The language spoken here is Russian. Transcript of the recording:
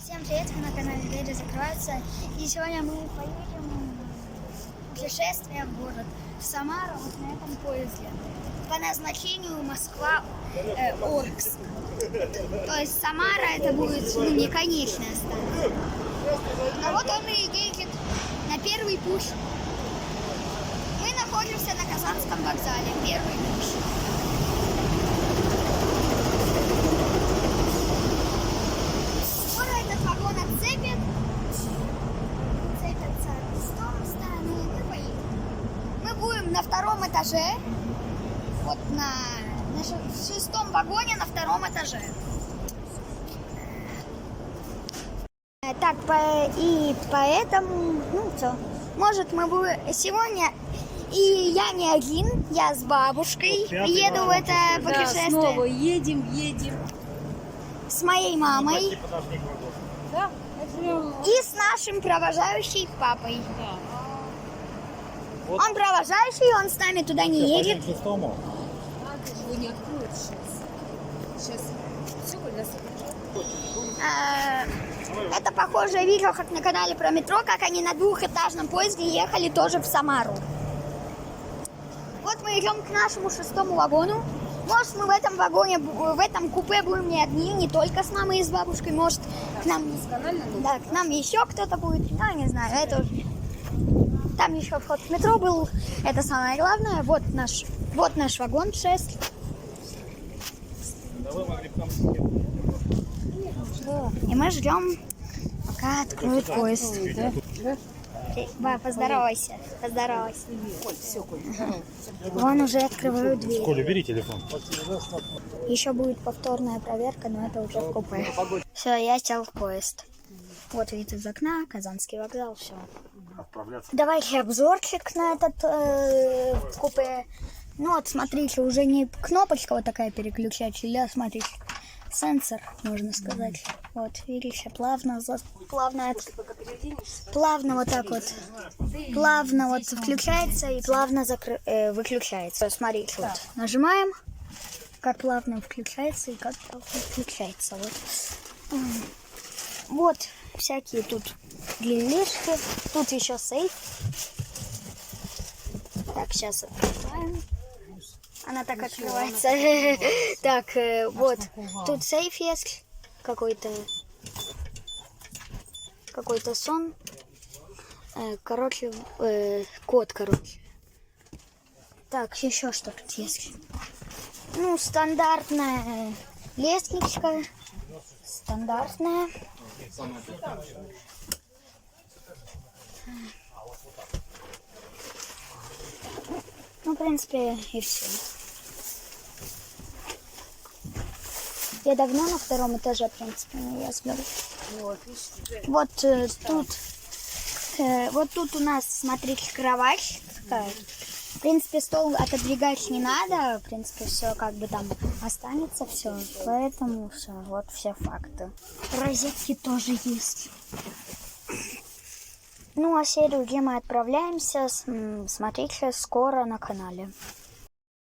Всем привет, вы на канале Двери закрываются. И сегодня мы поедем в путешествие в город, в Самару, вот на этом поезде. По назначению Москва-Орск. То есть Самара это будет не конечная станция. Но вот он и едет на первый путь. Мы находимся на Казанском вокзале, первый путь. На втором этаже, вот на шестом вагоне на втором этаже. Так, и поэтому, ну все, может мы будем сегодня, и я не один, я с бабушкой еду в это путешествие. Да, снова едем. С моей мамой. Да, и с нашим провожающим папой. Да. Вот. Он провожающий, он с нами туда не едет. Его не откроют сейчас. Все, это похоже, я видел, как на канале про метро, как они на двухэтажном поезде ехали тоже в Самару. Вот мы идем к нашему шестому вагону. Может, мы в этом вагоне, в этом купе будем не одни, не только с мамой и с бабушкой. Может, к нам еще кто-то будет. Ну, не знаю, это уже... Там еще вход в метро был. Это самое главное. Вот наш вагон 6. И мы ждем, пока откроют поезд. Поздоровайся. Вон уже открывают дверь. Коля, бери телефон. Еще будет повторная проверка, но это уже в купе. Все, я сел в поезд. Вот вид из окна, Казанский вокзал, все. Давайте обзорчик на этот купе. Ну вот, смотрите, уже не кнопочка вот такая переключатель, а смотрите, сенсор, можно сказать. Вот, видите, плавно вот так вот, плавно вот включается и плавно выключается. Смотрите, вот, нажимаем, как плавно включается и как плавно выключается. Вот. Вот всякие тут длиннишки. Тут еще сейф. Так, сейчас открываем. Она так открывается. Так, вот. Тут сейф есть. Какой-то сон. Короче, код, короче. Так, еще что тут есть? Ну, стандартная лестничка. Стандартная. Ну, в принципе, и все. Я давно на втором этаже, в принципе, я сплю. Вот тут у нас, смотрите, кровать такая. В принципе, стол отодвигать не надо. В принципе, все как бы там останется, все. Поэтому все, вот все факты. Розетки тоже есть. Ну, а серию, где мы отправляемся, смотрите скоро на канале.